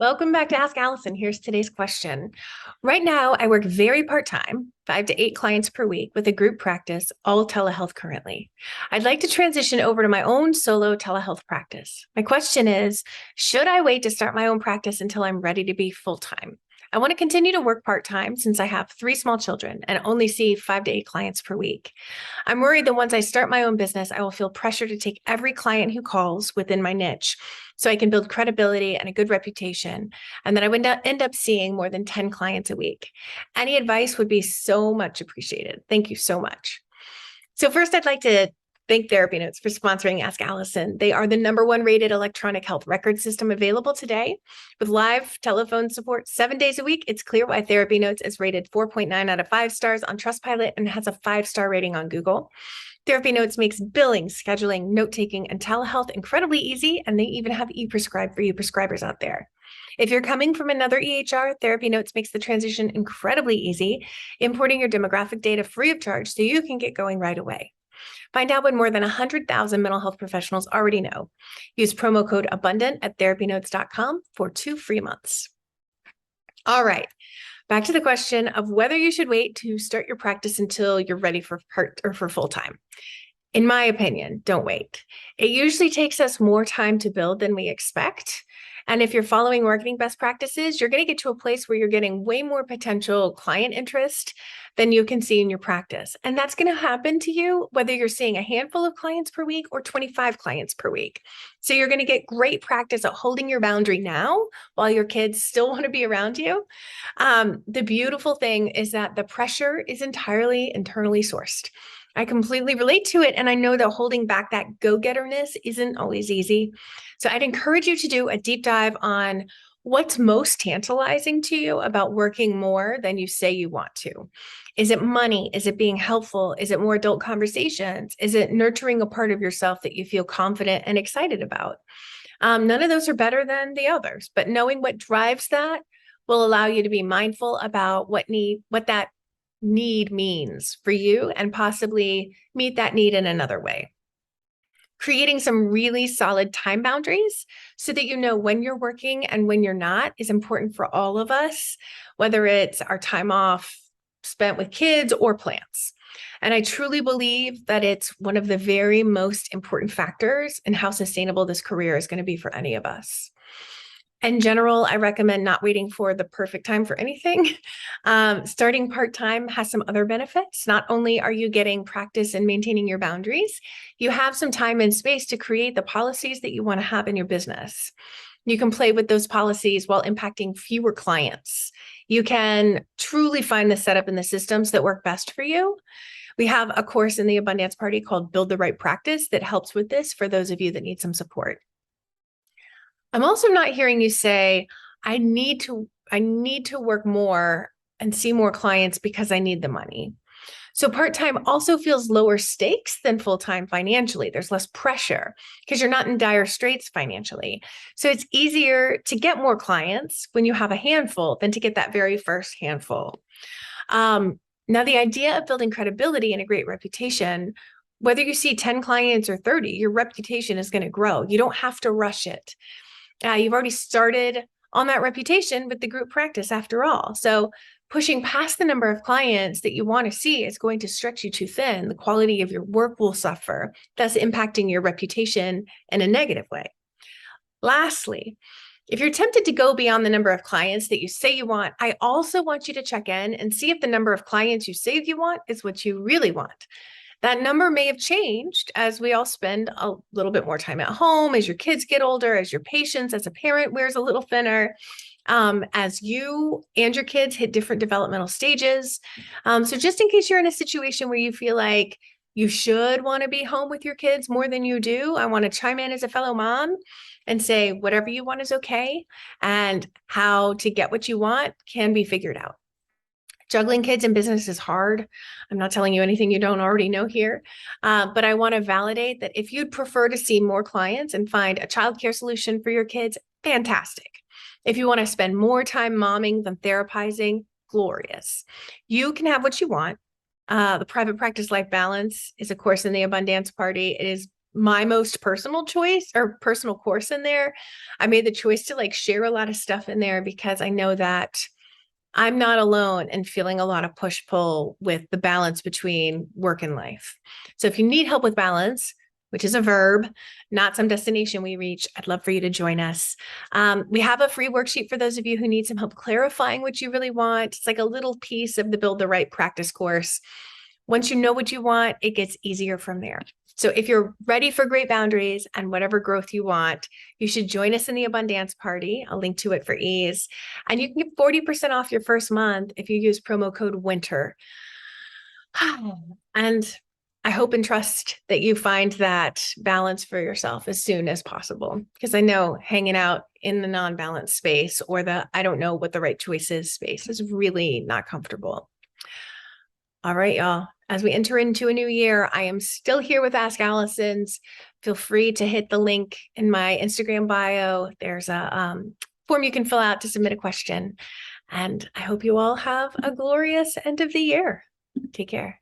Welcome back to Ask Allison. Here's today's question. Right now, I work very part-time, 5 to 8 clients per week with a group practice, all telehealth currently. I'd like to transition over to my own solo telehealth practice. My question is, should I wait to start my own practice until I'm ready to be full-time? I want to continue to work part-time since I have 3 small children and only see 5 to 8 clients per week. I'm worried that once I start my own business, I will feel pressure to take every client who calls within my niche so I can build credibility and a good reputation, and then I would end up seeing more than 10 clients a week. Any advice would be so much appreciated. Thank you so much. So first, I'd like to thank Therapy Notes for sponsoring Ask Allison. They are the #1 rated electronic health record system available today. With live telephone support 7 days a week, it's clear why Therapy Notes is rated 4.9 out of 5 stars on Trustpilot and has a 5-star rating on Google. Therapy Notes makes billing, scheduling, note-taking, and telehealth incredibly easy, and they even have e-prescribe for you prescribers out there. If you're coming from another EHR, Therapy Notes makes the transition incredibly easy, importing your demographic data free of charge so you can get going right away. Find out what more than 100,000 mental health professionals already know. Use promo code ABUNDANT at therapynotes.com for 2 free months. All right. Back to the question of whether you should wait to start your practice until you're ready for part or for full time. In my opinion, don't wait. It usually takes us more time to build than we expect. And if you're following marketing best practices, you're going to get to a place where you're getting way more potential client interest than you can see in your practice. And that's going to happen to you whether you're seeing a handful of clients per week or 25 clients per week. So you're going to get great practice at holding your boundary now while your kids still want to be around you. The beautiful thing is that the pressure is entirely internally sourced. I completely relate to it. And I know that holding back that go-getterness isn't always easy. So I'd encourage you to do a deep dive on what's most tantalizing to you about working more than you say you want to. Is it money? Is it being helpful? Is it more adult conversations? Is it nurturing a part of yourself that you feel confident and excited about? None of those are better than the others, but knowing what drives that will allow you to be mindful about what that need means for you and possibly meet that need in another way. Creating some really solid time boundaries so that you know when you're working and when you're not is important for all of us, whether it's our time off spent with kids or plants. And I truly believe that it's one of the very most important factors in how sustainable this career is going to be for any of us. In general, I recommend not waiting for the perfect time for anything. Starting part-time has some other benefits. Not only are you getting practice and maintaining your boundaries, you have some time and space to create the policies that you want to have in your business. You can play with those policies while impacting fewer clients. You can truly find the setup and the systems that work best for you. We have a course in the Abundance Party called Build the Right Practice that helps with this for those of you that need some support. I'm also not hearing you say, I need to work more and see more clients because I need the money. So part-time also feels lower stakes than full-time financially. There's less pressure because you're not in dire straits financially. So it's easier to get more clients when you have a handful than to get that very first handful. Now, the idea of building credibility and a great reputation, whether you see 10 clients or 30, your reputation is going to grow. You don't have to rush it. You've already started on that reputation with the group practice after all. So pushing past the number of clients that you want to see is going to stretch you too thin. The quality of your work will suffer, thus impacting your reputation in a negative way. Lastly, if you're tempted to go beyond the number of clients that you say you want, I also want you to check in and see if the number of clients you say you want is what you really want. That number may have changed as we all spend a little bit more time at home, as your kids get older, as your patience as a parent wears a little thinner, as you and your kids hit different developmental stages. So just in case you're in a situation where you feel like you should want to be home with your kids more than you do, I want to chime in as a fellow mom and say whatever you want is okay, and how to get what you want can be figured out. Juggling kids and business is hard. I'm not telling you anything you don't already know here, but I want to validate that if you'd prefer to see more clients and find a childcare solution for your kids, fantastic. If you want to spend more time momming than therapizing, glorious. You can have what you want. The Private Practice Life Balance is a course in the Abundance Party. It is my most personal choice or personal course in there. I made the choice to like share a lot of stuff in there because I know that I'm not alone in feeling a lot of push pull with the balance between work and life. So if you need help with balance, which is a verb, not some destination we reach, I'd love for you to join us. We have a free worksheet for those of you who need some help clarifying what you really want. It's like a little piece of the Build the Right practice course. Once you know what you want, it gets easier from there. So if you're ready for great boundaries and whatever growth you want, you should join us in the Abundance Party. I'll link to it for ease. And you can get 40% off your first month if you use promo code WINTER. And I hope and trust that you find that balance for yourself as soon as possible. Because I know hanging out in the non-balanced space or the I don't know what the right choice is space is really not comfortable. All right, y'all. As we enter into a new year, I am still here with Ask Allison's. Feel free to hit the link in my Instagram bio. There's a form you can fill out to submit a question. And I hope you all have a glorious end of the year. Take care.